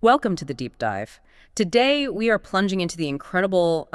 Welcome to the deep dive. Today, we are plunging into the incredible,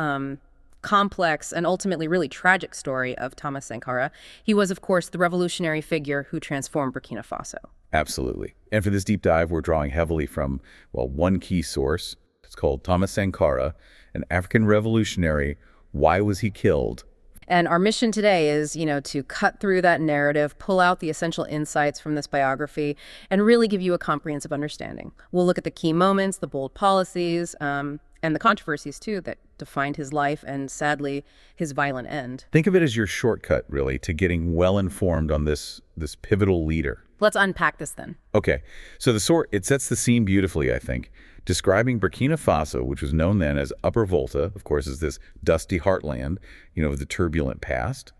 complex, and ultimately really tragic story of Thomas Sankara. He was, of course, the revolutionary figure who transformed Burkina Faso. Absolutely. And for this deep dive, we're drawing heavily from, well, one key source. It's called Thomas Sankara, an African revolutionary. Why was he killed? And our mission today is, to cut through that narrative, pull out the essential insights from this biography, and really give you a comprehensive understanding. We'll look at the key moments, the bold policies, and the controversies, too, that defined his life and, sadly, his violent end. Think of it as your shortcut, really, to getting well-informed on this pivotal leader. Let's unpack this then. Okay, so it sets the scene beautifully, I think, describing Burkina Faso, which was known then as Upper Volta, of course, as this dusty heartland, of the turbulent past,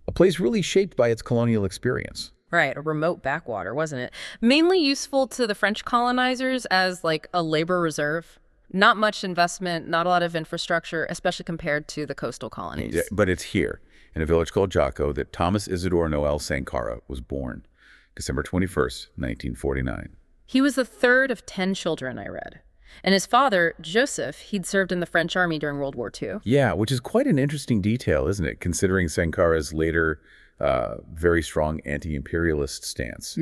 a place really shaped by its colonial experience. Right, a remote backwater, wasn't it? Mainly useful to the French colonizers as like a labor reserve. Not much investment, not a lot of infrastructure, especially compared to the coastal colonies. Yeah, but it's here, in a village called Jaco, that Thomas Isidore Noel Sankara was born, December 21st, 1949. He was the third of 10 children, I read. And his father, Joseph, he'd served in the French army during World War II. Yeah, which is quite an interesting detail, isn't it, considering Sankara's later very strong anti-imperialist stance.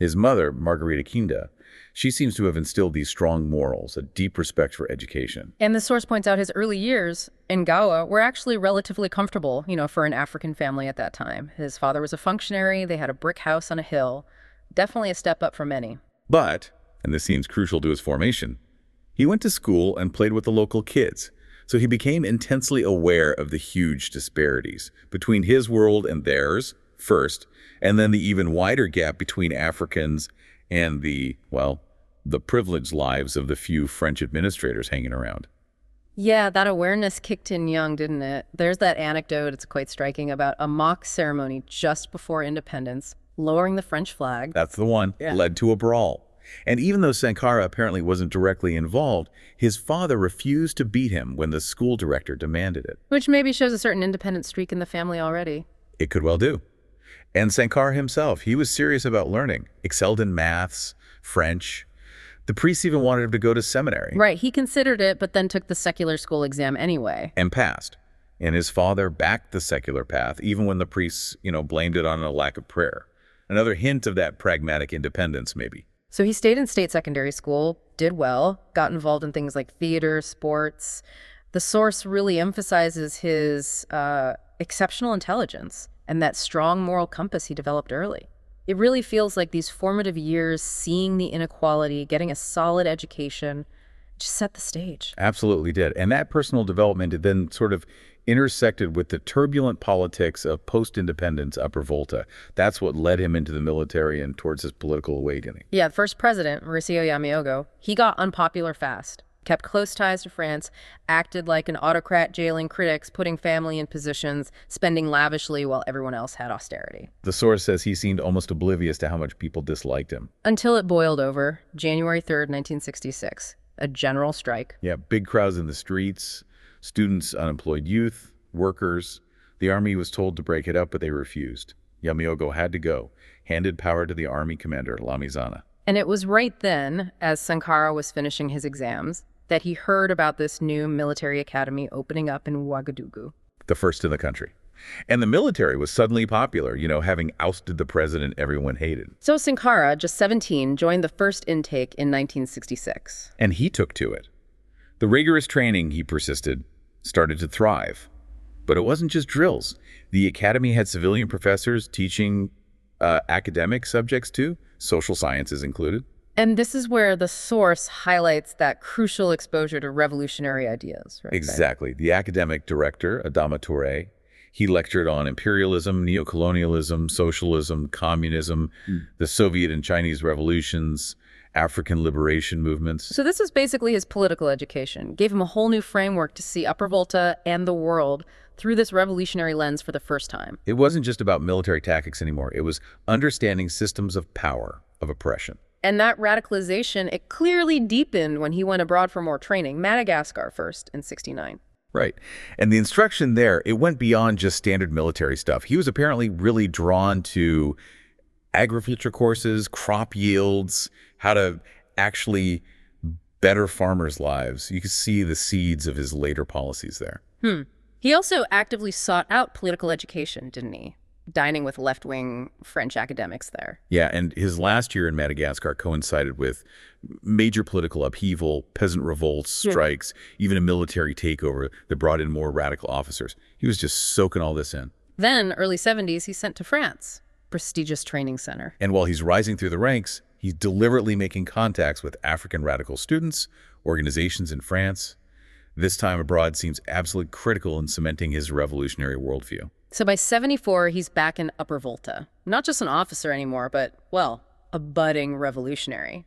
His mother, Margarita Kinda, she seems to have instilled these strong morals, a deep respect for education. And the source points out his early years in Gawa were actually relatively comfortable, for an African family at that time. His father was a functionary, they had a brick house on a hill. Definitely a step up for many. But, and this seems crucial to his formation, he went to school and played with the local kids, so he became intensely aware of the huge disparities between his world and theirs, first, and then the even wider gap between Africans and the privileged lives of the few French administrators hanging around. Yeah, that awareness kicked in young, didn't it? There's that anecdote, it's quite striking, about a mock ceremony just before independence, lowering the French flag. That's the one. Yeah. Led to a brawl. And even though Sankara apparently wasn't directly involved, his father refused to beat him when the school director demanded it. Which maybe shows a certain independent streak in the family already. It could well do. And Sankara himself, he was serious about learning, excelled in maths, French. The priests even wanted him to go to seminary. Right, he considered it, but then took the secular school exam anyway. And passed. And his father backed the secular path, even when the priests, blamed it on a lack of prayer. Another hint of that pragmatic independence, maybe. So he stayed in state secondary school, did well, got involved in things like theater, sports. The source really emphasizes his exceptional intelligence and that strong moral compass he developed early. It really feels like these formative years, seeing the inequality, getting a solid education, just set the stage. Absolutely did. And that personal development then sort of intersected with the turbulent politics of post-independence Upper Volta. That's what led him into the military and towards his political awakening. Yeah, the first president, Mauricio Yamiogo, he got unpopular fast, kept close ties to France, acted like an autocrat jailing critics, putting family in positions, spending lavishly while everyone else had austerity. The source says he seemed almost oblivious to how much people disliked him. Until it boiled over, January 3rd, 1966, a general strike. Yeah, big crowds in the streets, students, unemployed youth, workers. The army was told to break it up, but they refused. Yamiogo had to go, handed power to the army commander, Lamizana. And it was right then, as Sankara was finishing his exams, that he heard about this new military academy opening up in Ouagadougou. The first in the country. And the military was suddenly popular, having ousted the president everyone hated. So Sankara, just 17, joined the first intake in 1966. And he took to it. The rigorous training, he persisted, started to thrive. But it wasn't just drills. The academy had civilian professors teaching academic subjects too, social sciences included. And this is where the source highlights that crucial exposure to revolutionary ideas, right? Exactly. The academic director, Adama Touré, he lectured on imperialism, neocolonialism, socialism, communism, the Soviet and Chinese revolutions, African liberation movements. So this was basically his political education, gave him a whole new framework to see Upper Volta and the world through this revolutionary lens for the first time. It wasn't just about military tactics anymore. It was understanding systems of power, of oppression. And that radicalization, it clearly deepened when he went abroad for more training, Madagascar first in '69. Right. And the instruction there, it went beyond just standard military stuff. He was apparently really drawn to agriculture courses, crop yields, how to actually better farmers' lives. You can see the seeds of his later policies there. He also actively sought out political education, didn't he? Dining with left-wing French academics there. Yeah, and his last year in Madagascar coincided with major political upheaval, peasant revolts, strikes, even a military takeover that brought in more radical officers. He was just soaking all this in. Then, early 70s, he's sent to France, prestigious training center. And while he's rising through the ranks, he's deliberately making contacts with African radical students, organizations in France. This time abroad seems absolutely critical in cementing his revolutionary worldview. So by 74, he's back in Upper Volta. Not just an officer anymore, but, well, a budding revolutionary.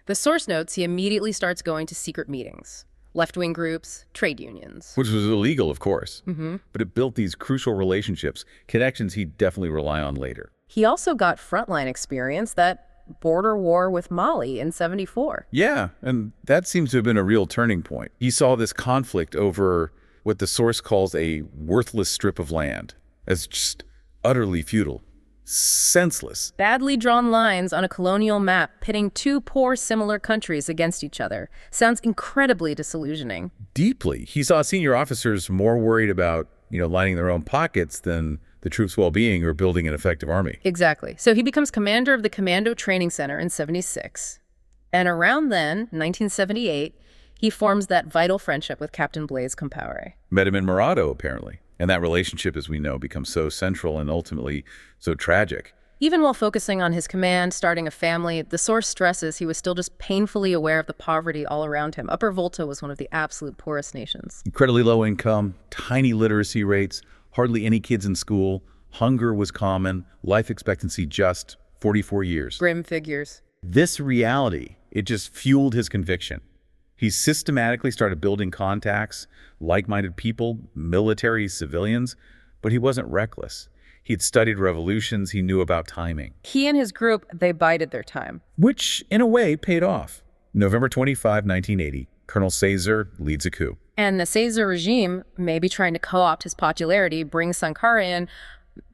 The source notes he immediately starts going to secret meetings, left-wing groups, trade unions. Which was illegal, of course. But it built these crucial relationships, connections he'd definitely rely on later. He also got frontline experience, that border war with Mali in 74. Yeah, and that seems to have been a real turning point. He saw this conflict over what the source calls a worthless strip of land as just utterly futile, senseless. Badly drawn lines on a colonial map pitting two poor similar countries against each other. Sounds incredibly disillusioning. Deeply. He saw senior officers more worried about, lining their own pockets than the troops' well-being or building an effective army. Exactly. So he becomes commander of the Commando Training Center in 76. And around then, 1978, he forms that vital friendship with Captain Blaise Compaoré. Met him in Morado, apparently. And that relationship, as we know, becomes so central and ultimately so tragic. Even while focusing on his command, starting a family, the source stresses he was still just painfully aware of the poverty all around him. Upper Volta was one of the absolute poorest nations. Incredibly low income, tiny literacy rates, hardly any kids in school, hunger was common, life expectancy just 44 years. Grim figures. This reality, it just fueled his conviction. He systematically started building contacts, like-minded people, military, civilians, but he wasn't reckless. He'd studied revolutions, he knew about timing. He and his group, they bided their time. Which, in a way, paid off. November 25, 1980, Colonel Cesar leads a coup. And the Cesar regime, maybe trying to co-opt his popularity, brings Sankara in,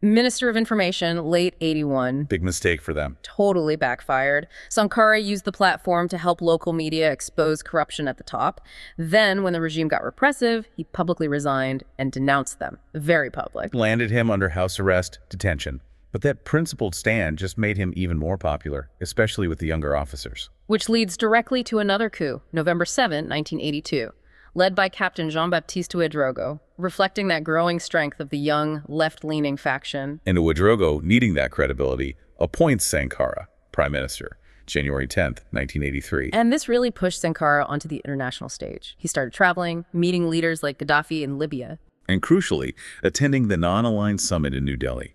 Minister of Information, late 81. Big mistake for them. Totally backfired. Sankara used the platform to help local media expose corruption at the top. Then, when the regime got repressive, he publicly resigned and denounced them. Very public. Landed him under house arrest, detention. But that principled stand just made him even more popular, especially with the younger officers. Which leads directly to another coup, November 7, 1982. Led by Captain Jean-Baptiste Ouedraogo, reflecting that growing strength of the young, left-leaning faction. And Ouedraogo, needing that credibility, appoints Sankara prime minister, January 10th, 1983. And this really pushed Sankara onto the international stage. He started traveling, meeting leaders like Gaddafi in Libya. And crucially, attending the non-aligned summit in New Delhi.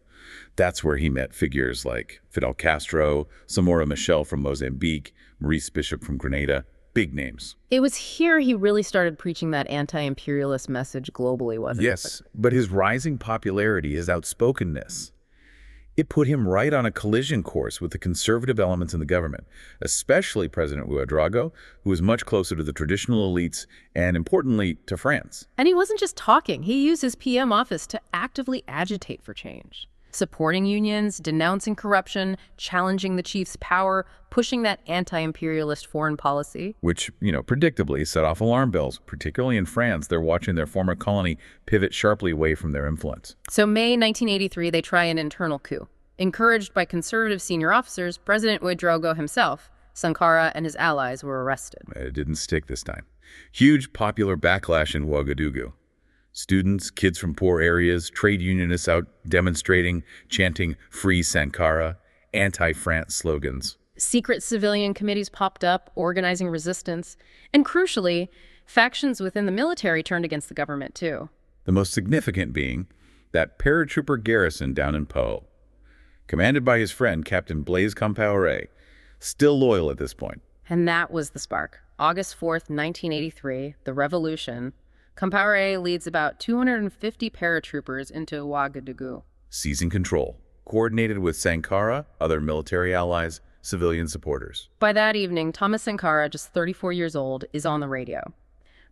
That's where he met figures like Fidel Castro, Samora Machel from Mozambique, Maurice Bishop from Grenada. Big names. It was here he really started preaching that anti-imperialist message globally, wasn't it? Yes, but his rising popularity, his outspokenness, it put him right on a collision course with the conservative elements in the government, especially President Ouedraogo, who was much closer to the traditional elites and, importantly, to France. And he wasn't just talking. He used his PM office to actively agitate for change. Supporting unions, denouncing corruption, challenging the chief's power, pushing that anti-imperialist foreign policy. Which, predictably set off alarm bells, particularly in France. They're watching their former colony pivot sharply away from their influence. So May 1983, they try an internal coup. Encouraged by conservative senior officers, President Ouedraogo himself, Sankara, and his allies were arrested. It didn't stick this time. Huge popular backlash in Ouagadougou. Students, kids from poor areas, trade unionists out demonstrating, chanting "Free Sankara," anti-France slogans. Secret civilian committees popped up, organizing resistance. And crucially, factions within the military turned against the government, too. The most significant being that paratrooper garrison down in Po, commanded by his friend, Captain Blaise Compaoré, still loyal at this point. And that was the spark. August 4th, 1983, the revolution. Compaoré leads about 250 paratroopers into Ouagadougou. Seizing control, coordinated with Sankara, other military allies, civilian supporters. By that evening, Thomas Sankara, just 34 years old, is on the radio,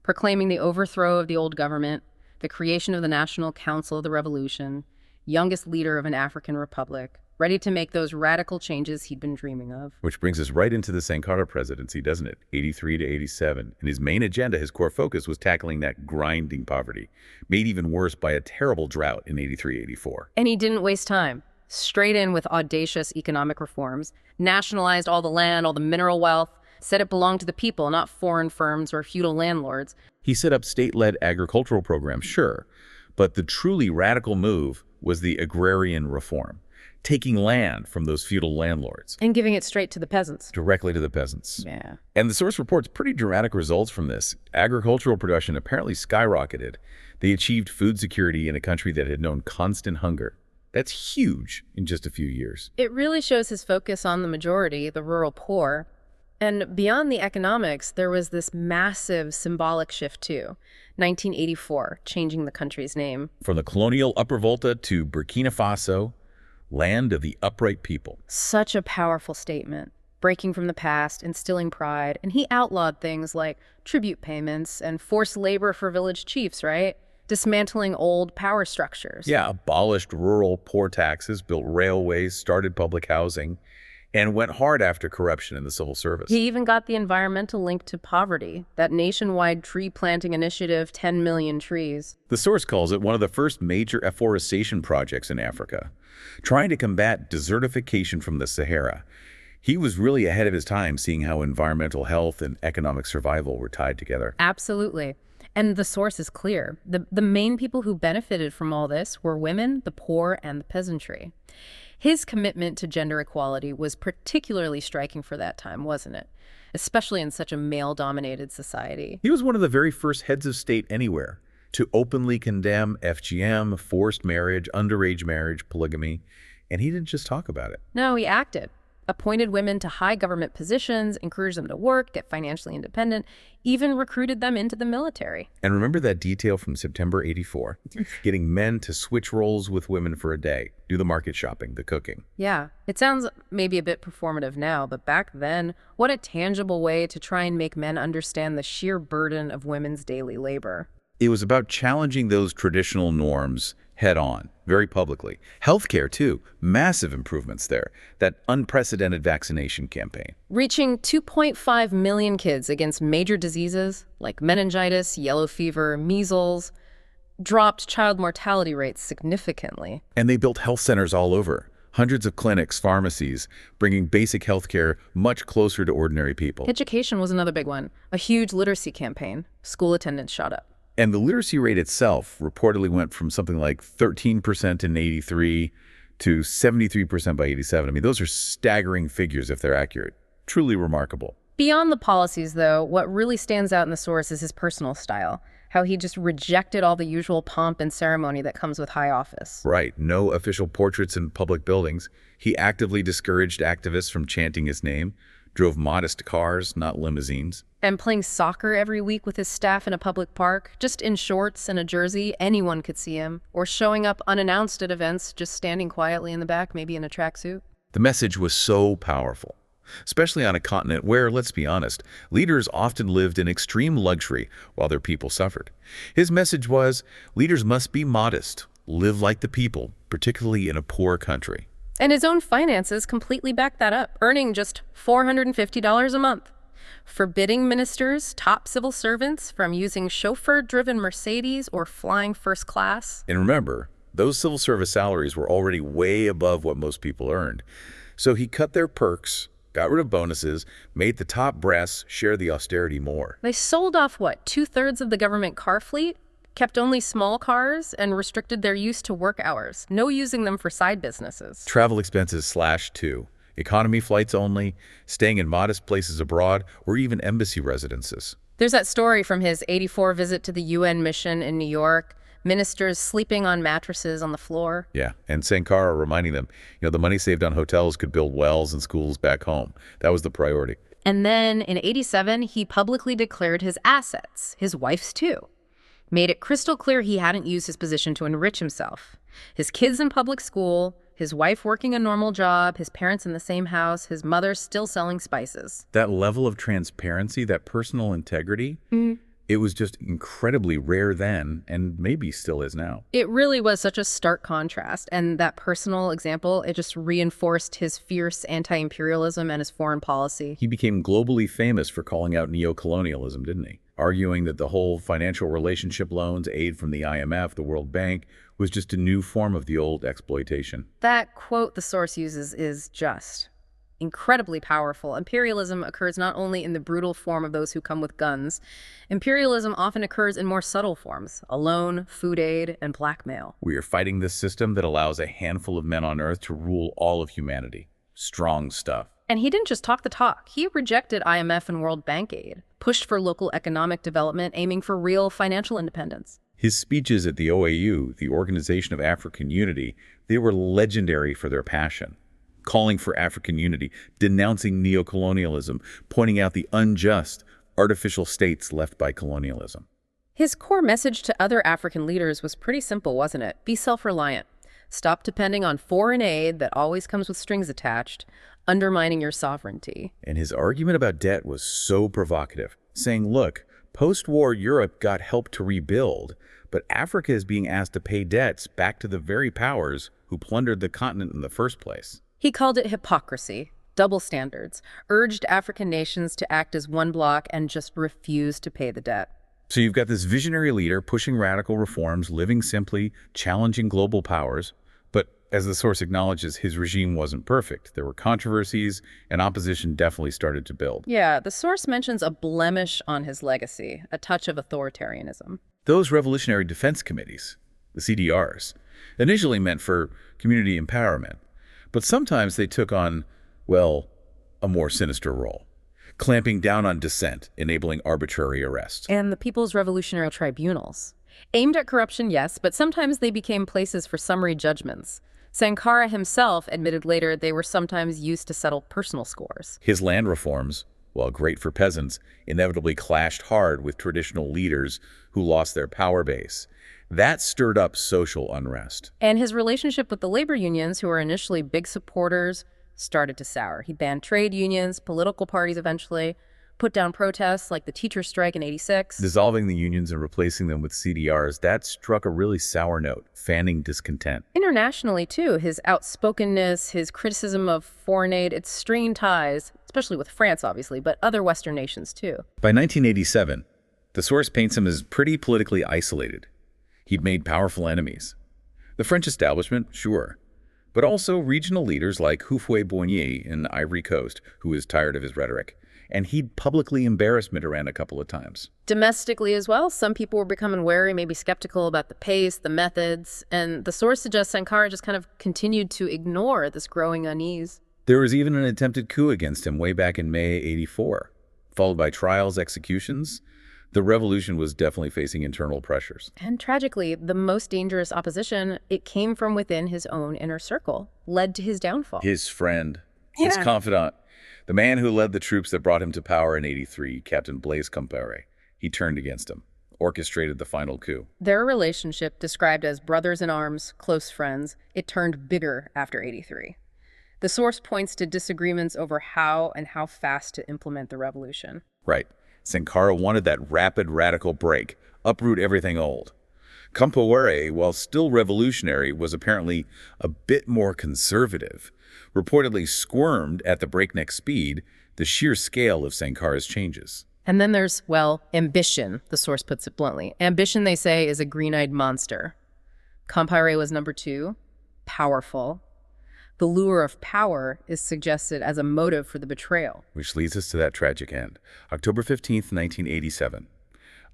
proclaiming the overthrow of the old government, the creation of the National Council of the Revolution, youngest leader of an African republic, ready to make those radical changes he'd been dreaming of. Which brings us right into the Sankara presidency, doesn't it? 83 to 87. And his main agenda, his core focus, was tackling that grinding poverty, made even worse by a terrible drought in 83-84. And he didn't waste time. Straight in with audacious economic reforms, nationalized all the land, all the mineral wealth, said it belonged to the people, not foreign firms or feudal landlords. He set up state-led agricultural programs, sure, but the truly radical move was the agrarian reform, taking land from those feudal landlords. And giving it straight to the peasants. Directly to the peasants. Yeah. And the source reports pretty dramatic results from this. Agricultural production apparently skyrocketed. They achieved food security in a country that had known constant hunger. That's huge in just a few years. It really shows his focus on the majority, the rural poor. And beyond the economics, there was this massive symbolic shift too. 1984, changing the country's name. From the colonial Upper Volta to Burkina Faso, land of the upright people. Such a powerful statement. Breaking from the past, instilling pride, and he outlawed things like tribute payments and forced labor for village chiefs, right? Dismantling old power structures. Yeah, abolished rural poor taxes, built railways, started public housing, and went hard after corruption in the civil service. He even got the environmental link to poverty, that nationwide tree planting initiative, 10 million trees. The source calls it one of the first major afforestation projects in Africa, trying to combat desertification from the Sahara. He was really ahead of his time, seeing how environmental health and economic survival were tied together. Absolutely. And the source is clear. The main people who benefited from all this were women, the poor, and the peasantry. His commitment to gender equality was particularly striking for that time, wasn't it? Especially in such a male-dominated society. He was one of the very first heads of state anywhere to openly condemn FGM, forced marriage, underage marriage, polygamy, and he didn't just talk about it. No, he acted. Appointed women to high government positions, encouraged them to work, get financially independent, even recruited them into the military. And remember that detail from September 84? Getting men to switch roles with women for a day, do the market shopping, the cooking. Yeah, it sounds maybe a bit performative now, but back then, what a tangible way to try and make men understand the sheer burden of women's daily labor. It was about challenging those traditional norms head on, very publicly. Healthcare, too. Massive improvements there. That unprecedented vaccination campaign. Reaching 2.5 million kids against major diseases like meningitis, yellow fever, measles, dropped child mortality rates significantly. And they built health centers all over. Hundreds of clinics, pharmacies, bringing basic healthcare much closer to ordinary people. Education was another big one. A huge literacy campaign. School attendance shot up. And the literacy rate itself reportedly went from something like 13% in 83 to 73% by 87. I mean, those are staggering figures if they're accurate. Truly remarkable. Beyond the policies, though, what really stands out in the source is his personal style. How he just rejected all the usual pomp and ceremony that comes with high office. Right. No official portraits in public buildings. He actively discouraged activists from chanting his name, drove modest cars, not limousines. And playing soccer every week with his staff in a public park, just in shorts and a jersey, anyone could see him. Or showing up unannounced at events, just standing quietly in the back, maybe in a tracksuit. The message was so powerful, especially on a continent where, let's be honest, leaders often lived in extreme luxury while their people suffered. His message was, leaders must be modest, live like the people, particularly in a poor country. And his own finances completely backed that up, earning just $450 a month. Forbidding ministers, top civil servants from using chauffeur-driven Mercedes or flying first class. And remember, those civil service salaries were already way above what most people earned. So he cut their perks, got rid of bonuses, made the top brass share the austerity more. They sold off, what, 2/3 of the government car fleet? Kept only small cars and restricted their use to work hours. No using them for side businesses. Travel expenses slashed too. Economy flights only, staying in modest places abroad, or even embassy residences. There's that story from his 84 visit to the UN mission in New York. Ministers sleeping on mattresses on the floor. Yeah, and Sankara reminding them, the money saved on hotels could build wells and schools back home. That was the priority. And then in 87, he publicly declared his assets, his wife's too. Made it crystal clear he hadn't used his position to enrich himself. His kids in public school, his wife working a normal job, his parents in the same house, his mother still selling spices. That level of transparency, that personal integrity, It was just incredibly rare then, and maybe still is now. It really was such a stark contrast, and that personal example, it just reinforced his fierce anti-imperialism and his foreign policy. He became globally famous for calling out neocolonialism, didn't he? Arguing that the whole financial relationship loans, aid from the IMF, the World Bank, was just a new form of the old exploitation. That quote the source uses is just incredibly powerful. Imperialism occurs not only in the brutal form of those who come with guns. Imperialism often occurs in more subtle forms: a loan, food aid, and blackmail. We are fighting this system that allows a handful of men on Earth to rule all of humanity. Strong stuff. And he didn't just talk the talk. He rejected IMF and World Bank aid, pushed for local economic development, aiming for real financial independence. His speeches at the OAU, the Organization of African Unity, they were legendary for their passion. Calling for African unity, denouncing neocolonialism, pointing out the unjust, artificial states left by colonialism. His core message to other African leaders was pretty simple, wasn't it? Be self-reliant. Stop depending on foreign aid that always comes with strings attached, undermining your sovereignty. And his argument about debt was so provocative, saying, look, post-war Europe got help to rebuild, but Africa is being asked to pay debts back to the very powers who plundered the continent in the first place. He called it hypocrisy, double standards, urged African nations to act as one bloc and just refuse to pay the debt. So you've got this visionary leader pushing radical reforms, living simply, challenging global powers. But as the source acknowledges, his regime wasn't perfect. There were controversies, and opposition definitely started to build. Yeah, the source mentions a blemish on his legacy, a touch of authoritarianism. Those Revolutionary Defense Committees, the CDRs, initially meant for community empowerment. But sometimes they took on, well, a more sinister role, clamping down on dissent, enabling arbitrary arrests. And the People's Revolutionary Tribunals. Aimed at corruption, yes, but sometimes they became places for summary judgments. Sankara himself admitted later they were sometimes used to settle personal scores. His land reforms, while great for peasants, inevitably clashed hard with traditional leaders who lost their power base. That stirred up social unrest. And his relationship with the labor unions, who were initially big supporters, started to sour. He banned trade unions, political parties eventually, put down protests like the teacher strike in '86. Dissolving the unions and replacing them with CDRs, that struck a really sour note, fanning discontent. Internationally, too, his outspokenness, his criticism of foreign aid, it strained ties, especially with France, obviously, but other Western nations, too. By 1987, the source paints him as pretty politically isolated. He'd made powerful enemies. The French establishment, sure, but also regional leaders like Houphouët-Boigny in Ivory Coast, who was tired of his rhetoric. And he'd publicly embarrassed Mitterrand a couple of times. Domestically as well, some people were becoming wary, maybe skeptical about the pace, the methods, and the source suggests Sankara just kind of continued to ignore this growing unease. There was even an attempted coup against him way back in May '84, followed by trials, executions. The revolution was definitely facing internal pressures. And tragically, the most dangerous opposition, it came from within his own inner circle, led to his downfall. His friend, his confidant, the man who led the troops that brought him to power in '83, Captain Blaise Compaoré, he turned against him, orchestrated the final coup. Their relationship, described as brothers in arms, close friends, it turned bitter after '83. The source points to disagreements over how and how fast to implement the revolution. Right. Sankara wanted that rapid, radical break, uproot everything old. Compaoré, while still revolutionary, was apparently a bit more conservative, reportedly squirmed at the breakneck speed, the sheer scale of Sankara's changes. And then there's, well, ambition, the source puts it bluntly. Ambition, they say, is a green-eyed monster. Compaoré was number 2, powerful. The lure of power is suggested as a motive for the betrayal. Which leads us to that tragic end. October 15th, 1987.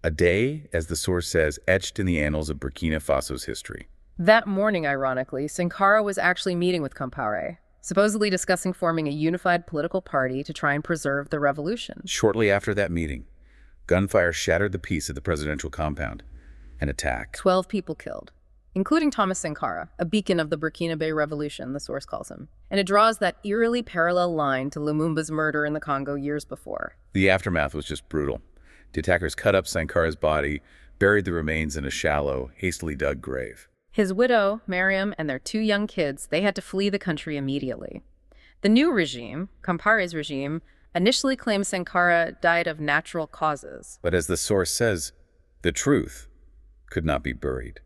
A day, as the source says, etched in the annals of Burkina Faso's history. That morning, ironically, Sankara was actually meeting with Compaoré, supposedly discussing forming a unified political party to try and preserve the revolution. Shortly after that meeting, gunfire shattered the peace at the presidential compound. An attack. 12 people killed, including Thomas Sankara, a beacon of the Burkina Revolution, the source calls him. And it draws that eerily parallel line to Lumumba's murder in the Congo years before. The aftermath was just brutal. The attackers cut up Sankara's body, buried the remains in a shallow, hastily dug grave. His widow, Mariam, and their 2 young kids, they had to flee the country immediately. The new regime, Compaoré's regime, initially claimed Sankara died of natural causes. But as the source says, the truth could not be buried.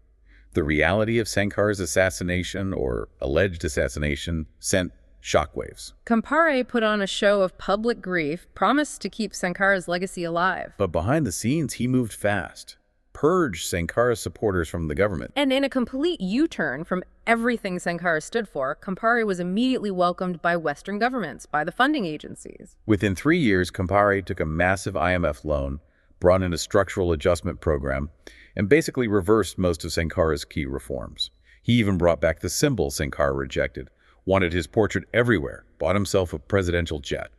The reality of Sankara's assassination, or alleged assassination, sent shockwaves. Compaoré put on a show of public grief, promised to keep Sankara's legacy alive. But behind the scenes, he moved fast, purged Sankara's supporters from the government. And in a complete U-turn from everything Sankara stood for, Compaoré was immediately welcomed by Western governments, by the funding agencies. Within 3 years, Compaoré took a massive IMF loan, brought in a structural adjustment program, and basically reversed most of Sankara's key reforms. He even brought back the symbol Sankara rejected, wanted his portrait everywhere, bought himself a presidential jet.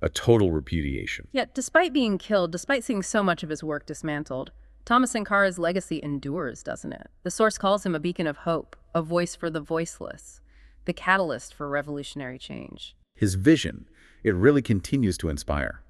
A total repudiation. Yet, despite being killed, despite seeing so much of his work dismantled, Thomas Sankara's legacy endures, doesn't it? The source calls him a beacon of hope, a voice for the voiceless, the catalyst for revolutionary change. His vision, it really continues to inspire.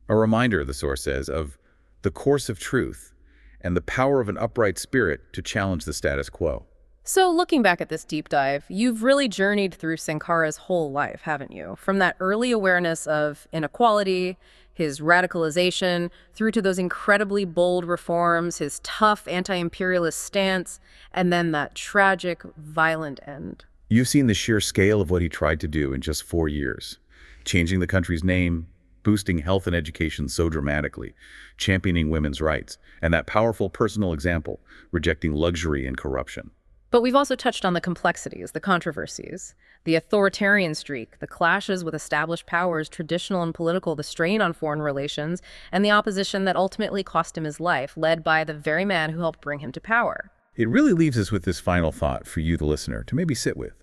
A reminder, the source says, of the course of truth and the power of an upright spirit to challenge the status quo. So looking back at this deep dive, you've really journeyed through Sankara's whole life, haven't you? From that early awareness of inequality, his radicalization, through to those incredibly bold reforms, his tough anti-imperialist stance, and then that tragic, violent end. You've seen the sheer scale of what he tried to do in just 4 years, changing the country's name, boosting health and education so dramatically, championing women's rights, and that powerful personal example, rejecting luxury and corruption. But we've also touched on the complexities, the controversies, the authoritarian streak, the clashes with established powers, traditional and political, the strain on foreign relations, and the opposition that ultimately cost him his life, led by the very man who helped bring him to power. It really leaves us with this final thought for you, the listener, to maybe sit with.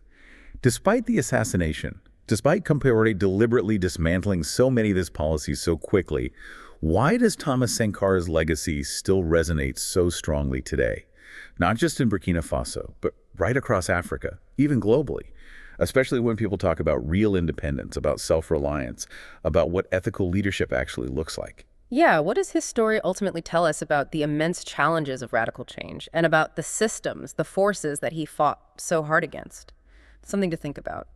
Despite the assassination, despite Compaoré deliberately dismantling so many of his policies so quickly, why does Thomas Sankara's legacy still resonate so strongly today? Not just in Burkina Faso, but right across Africa, even globally, especially when people talk about real independence, about self-reliance, about what ethical leadership actually looks like. Yeah, what does his story ultimately tell us about the immense challenges of radical change and about the systems, the forces that he fought so hard against? Something to think about.